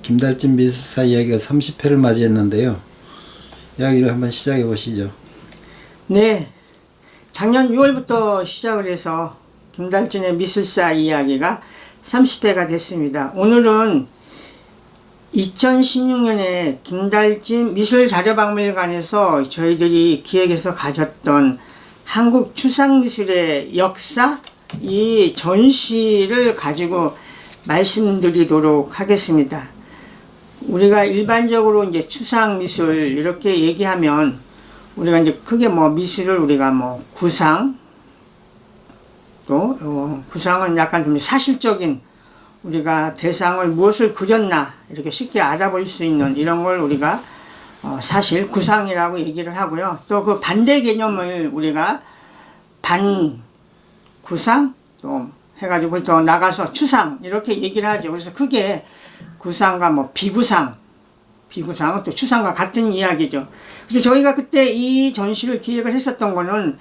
김달진 미술사 이야기가 30회를 맞이했는데요. 이야기를 한번 시작해 보시죠. 네, 작년 6월부터 시작을 해서 김달진의 미술사 이야기가 30회가 됐습니다. 오늘은 2016년에 김달진 미술자료박물관에서 저희들이 기획해서 가졌던 한국 추상미술의 역사, 이 전시를 가지고 말씀드리도록 하겠습니다. 우리가 일반적으로 이제 추상미술 이렇게 얘기하면 우리가 이제 크게 미술을 우리가 구상, 또 구상은 약간 좀 사실적인, 우리가 대상을 무엇을 그렸나 이렇게 쉽게 알아볼 수 있는 이런 걸 우리가 사실 구상이라고 얘기를 하고요. 또 그 반대 개념을 우리가 반구상 또 해가지고 더 나가서 추상 이렇게 얘기를 하죠. 그래서 크게 구상과 비구상은 또 추상과 같은 이야기죠. 그래서 저희가 그때 이 전시를 기획을 했었던 거는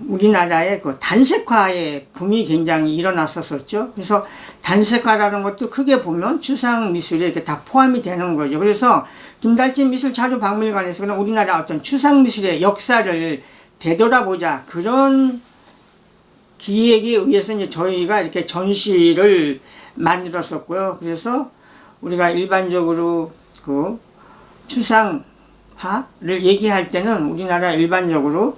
우리나라의 그 단색화의 붐이 굉장히 일어났었죠. 그래서 단색화라는 것도 크게 보면 추상 미술에 이렇게 다 포함이 되는 거죠. 그래서 김달진 미술자료박물관에서는 우리나라 어떤 추상 미술의 역사를 되돌아보자, 그런 기획에 의해서 이제 저희가 이렇게 전시를 만들었었고요. 그래서 우리가 일반적으로 그 추상화를 얘기할 때는 우리나라 일반적으로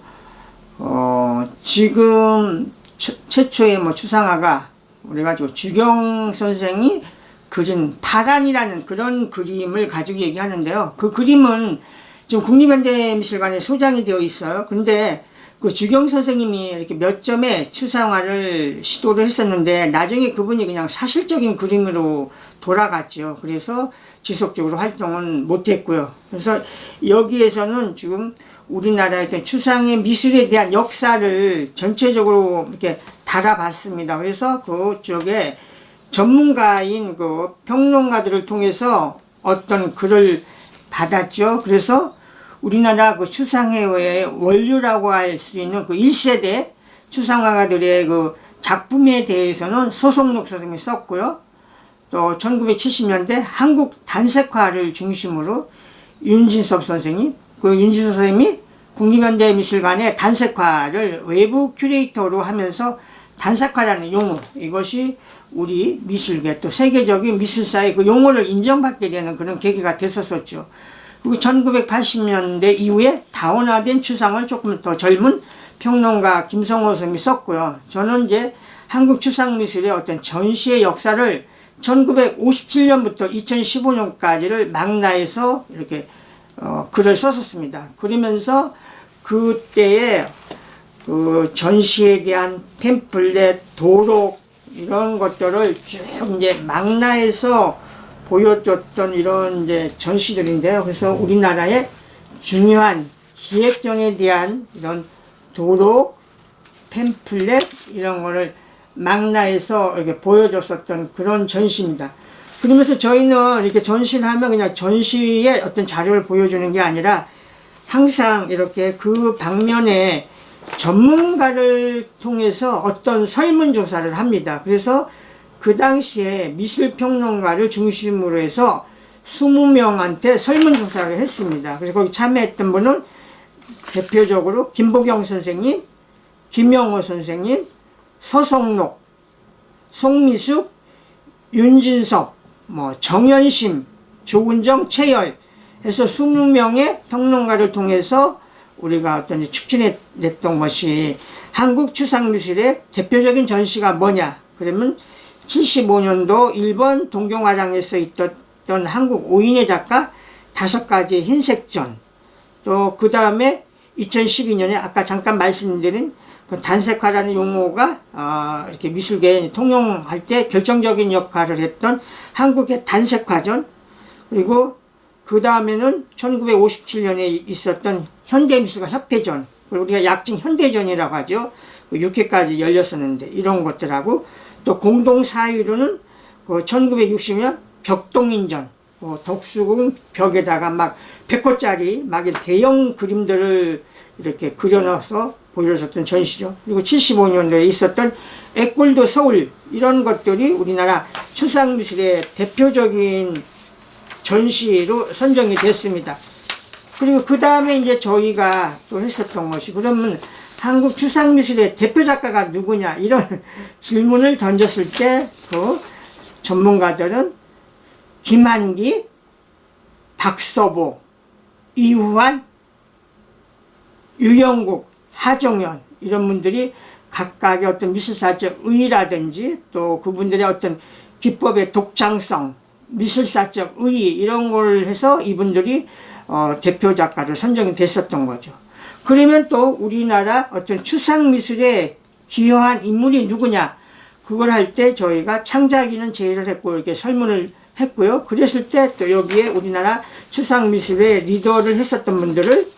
지금 최초의 추상화가 우리가 주경 선생이 그린 파란이라는 그런 그림을 가지고 얘기하는데요. 그 그림은 지금 국립현대미술관에 소장이 되어 있어요. 근데 그 주경 선생님이 이렇게 몇 점의 추상화를 시도를 했었는데 나중에 그분이 그냥 사실적인 그림으로 돌아갔죠. 그래서 지속적으로 활동은 못했고요. 그래서 여기에서는 지금 우리나라의 어떤 추상의 미술에 대한 역사를 전체적으로 이렇게 달아봤습니다. 그래서 그쪽에 전문가인 그 평론가들을 통해서 어떤 글을 받았죠. 그래서 우리나라 그 추상회의 원류라고 할 수 있는 그 1세대 추상화가들의 그 작품에 대해서는 소송록 선생님이 썼고요. 또 1970년대 한국 단색화를 중심으로 윤진섭 선생님, 그 윤진섭 선생님이 국립현대미술관의 단색화를 외부 큐레이터로 하면서 단색화라는 용어, 이것이 우리 미술계 또 세계적인 미술사의 그 용어를 인정받게 되는 그런 계기가 됐었죠. 그리고 1980년대 이후에 다원화된 추상을 조금 더 젊은 평론가 김성호 선생님이 썼고요. 저는 이제 한국 추상미술의 어떤 전시의 역사를 1957년부터 2015년까지를 망라해서 이렇게 글을 썼었습니다. 그러면서 그때의 그 전시에 대한 팸플렛, 도록 이런 것들을 쭉 이제 망라해서 보여줬던 이런 이제 전시들인데요. 그래서 우리나라의 중요한 기획전에 대한 이런 도록, 팸플렛 이런 거를 망라해서 이렇게 보여줬었던 그런 전시입니다. 그러면서 저희는 이렇게 전시를 하면 그냥 전시의 어떤 자료를 보여주는 게 아니라 항상 이렇게 그 방면에 전문가를 통해서 어떤 설문조사를 합니다. 그래서 그 당시에 미술평론가를 중심으로 해서 20명한테 설문조사를 했습니다. 그래서 거기 참여했던 분은 대표적으로 김보경 선생님, 김영호 선생님, 서성록, 송미숙, 윤진섭, 정현심, 조은정, 최열 해서 20명의 평론가를 통해서 우리가 어떤 축진했던 것이 한국 추상미술의 대표적인 전시가 뭐냐. 그러면 75년도 일본 동경화랑에서 있었던 한국 5인의 작가 5가지 흰색전, 또 그 다음에 2012년에 아까 잠깐 말씀드린 그 단색화라는 용어가 이렇게 미술계에 통용할 때 결정적인 역할을 했던 한국의 단색화전, 그리고 그 다음에는 1957년에 있었던 현대미술가 협회전, 그리고 우리가 약칭 현대전이라고 하죠. 6회까지 열렸었는데 이런 것들하고 또 공동 4위로는 그 1960년 벽동인전, 덕수궁 벽에다가 막 100호짜리 막 대형 그림들을 이렇게 그려넣어서 보여줬던 전시죠. 그리고 75년도에 있었던 에꼴도 서울, 이런 것들이 우리나라 추상미술의 대표적인 전시로 선정이 됐습니다. 그리고 그 다음에 이제 저희가 또 했었던 것이, 그러면 한국 추상미술의 대표 작가가 누구냐, 이런 질문을 던졌을 때 그 전문가들은 김한기, 박서보, 이후환, 유영국, 하정연, 이런 분들이 각각의 어떤 미술사적 의의라든지 또 그분들의 어떤 기법의 독창성, 미술사적 의의, 이런 걸 해서 이분들이 대표 작가로 선정이 됐었던 거죠. 그러면 또 우리나라 어떤 추상미술에 기여한 인물이 누구냐, 그걸 할 때 저희가 창작인은 제의를 했고 이렇게 설문을 했고요. 그랬을 때 또 여기에 우리나라 추상미술의 리더를 했었던 분들을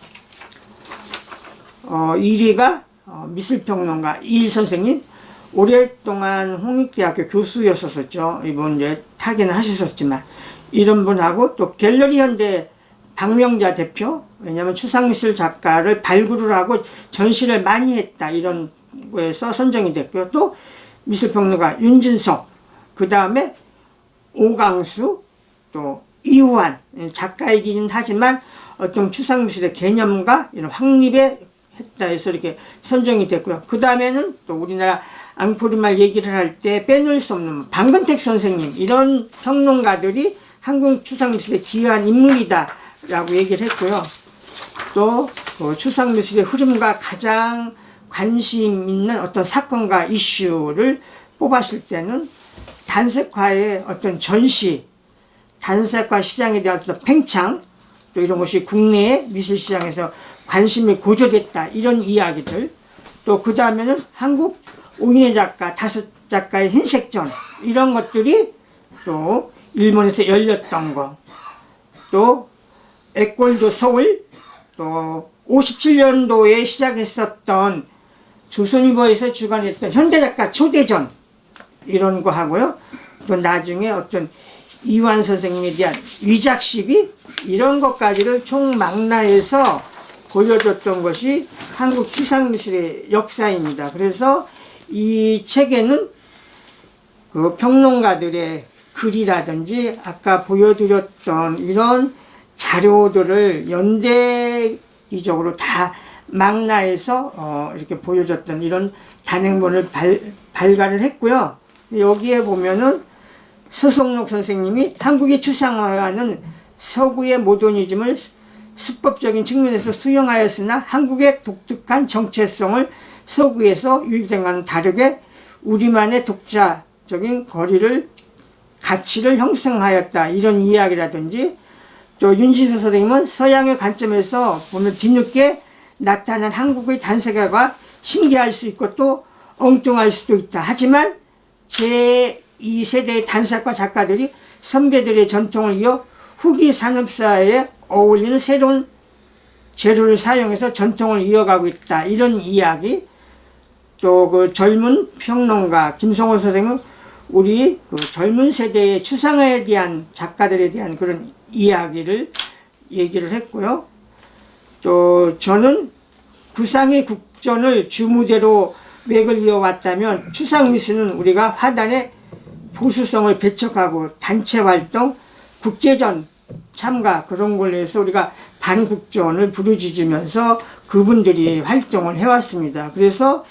1위가 미술평론가 이일 선생님, 오랫동안 홍익대학교 교수였었죠. 이번 이제 타계는 하셨었지만, 이런 분하고 또 갤러리 현대 박명자 대표, 왜냐하면 추상미술 작가를 발굴을 하고 전시를 많이 했다, 이런 거에서 선정이 됐고요. 또 미술평론가 윤진석, 그 다음에 오강수, 또 이후환, 작가이긴 하지만 어떤 추상미술의 개념과 이런 확립에 했다 해서 이렇게 선정이 됐고요. 그 다음에는 또 우리나라 앙포리말 얘기를 할 때 빼놓을 수 없는 방근택 선생님, 이런 평론가들이 한국 추상미술에 기여한 인물이다 라고 얘기를 했고요. 또 추상미술의 흐름과 가장 관심 있는 어떤 사건과 이슈를 뽑았을 때는 단색화의 어떤 전시, 단색화 시장에 대한 어떤 팽창, 또 이런 것이 국내의 미술시장에서 관심이 고조됐다, 이런 이야기들, 또 그 다음에는 한국 오인의 작가, 다섯 작가의 흰색전, 이런 것들이 또 일본에서 열렸던 거, 또 에꼴도 서울, 또 57년도에 시작했었던 조선일보에서 주관했던 현대작가 초대전, 이런 거 하고요. 또 나중에 어떤 이완 선생님에 대한 위작 시비, 이런 것까지를 총망라해서 보여줬던 것이 한국 추상미술의 역사입니다. 그래서 이 책에는 그 평론가들의 글이라든지 아까 보여드렸던 이런 자료들을 연대기적으로 다 망라해서 이렇게 보여줬던 이런 단행본을 발간을 했고요. 여기에 보면은 서성록 선생님이 한국의 추상화는 서구의 모더니즘을 수법적인 측면에서 수용하였으나 한국의 독특한 정체성을 서구에서 유입된과는 다르게 우리만의 독자적인 가치를 형성하였다, 이런 이야기라든지, 또 윤진서 선생님은 서양의 관점에서 보면 뒤늦게 나타난 한국의 단색화가 신기할 수 있고 또 엉뚱할 수도 있다. 하지만 제2세대의 단색화 작가들이 선배들의 전통을 이어 후기 산업사회에 어울리는 새로운 재료를 사용해서 전통을 이어가고 있다, 이런 이야기. 또 그 젊은 평론가 김성호 선생님은 우리 그 젊은 세대의 추상화에 대한 작가들에 대한 그런 이야기를 얘기를 했고요. 또 저는 구상의 국전을 주무대로 맥을 이어왔다면 추상미술은 우리가 화단의 보수성을 배척하고 단체활동, 국제전 참가, 그런 걸로 해서 우리가 반국전을 부르짖으면서 그분들이 활동을 해왔습니다. 그래서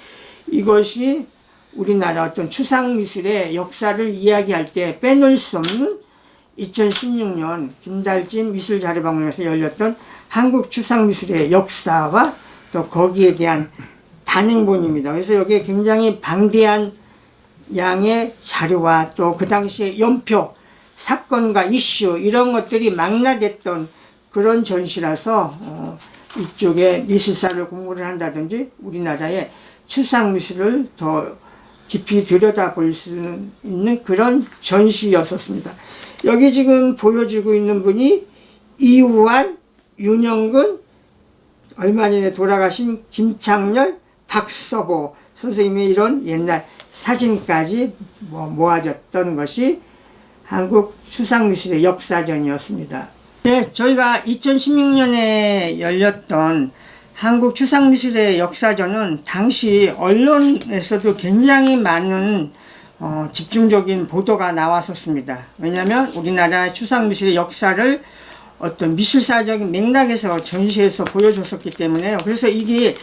이것이 우리나라 어떤 추상미술의 역사를 이야기할 때 빼놓을 수 없는 2016년 김달진 미술자료박물관에서 열렸던 한국 추상미술의 역사와 또 거기에 대한 단행본입니다. 그래서 여기에 굉장히 방대한 양의 자료와 또 그 당시의 연표, 사건과 이슈, 이런 것들이 망라됐던 그런 전시라서 이쪽에 미술사를 공부를 한다든지 우리나라의 추상미술을 더 깊이 들여다볼 수 있는 그런 전시였었습니다. 여기 지금 보여주고 있는 분이 이후환, 윤영근, 얼마 전에 돌아가신 김창렬, 박서보 선생님의 이런 옛날 사진까지 모아졌던 것이 한국 추상미술의 역사전이었습니다. 네, 저희가 2016년에 열렸던 한국 추상미술의 역사전은 당시 언론에서도 굉장히 많은 집중적인 보도가 나왔었습니다. 왜냐하면 우리나라 추상미술의 역사를 어떤 미술사적인 맥락에서 전시해서 보여줬었기 때문에요. 그래서 이게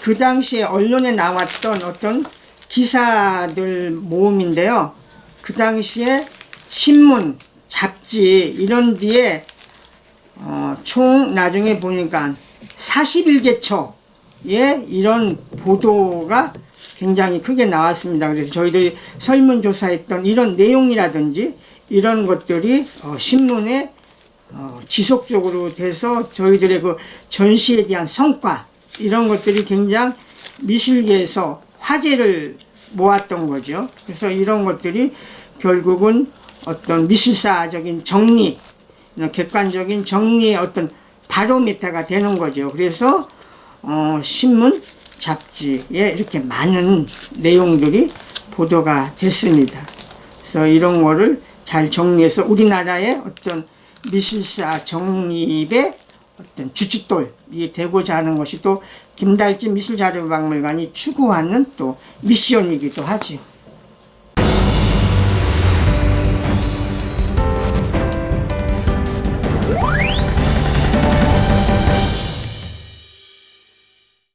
그 당시에 언론에 나왔던 어떤 기사들 모음인데요. 그 당시에 신문, 잡지 이런 뒤에 총 나중에 보니까 41개처의 이런 보도가 굉장히 크게 나왔습니다. 그래서 저희들이 설문조사했던 이런 내용이라든지 이런 것들이 신문에 지속적으로 돼서 저희들의 그 전시에 대한 성과 이런 것들이 굉장히 미술계에서 화제를 모았던 거죠. 그래서 이런 것들이 결국은 어떤 미술사적인 정리, 객관적인 정리의 어떤 바로미터가 되는 거죠. 그래서 신문, 잡지에 이렇게 많은 내용들이 보도가 됐습니다. 그래서 이런 거를 잘 정리해서 우리나라의 어떤 미술사 정립의 어떤 주춧돌이 되고자 하는 것이 또 김달진 미술자료박물관이 추구하는 또 미션이기도 하죠.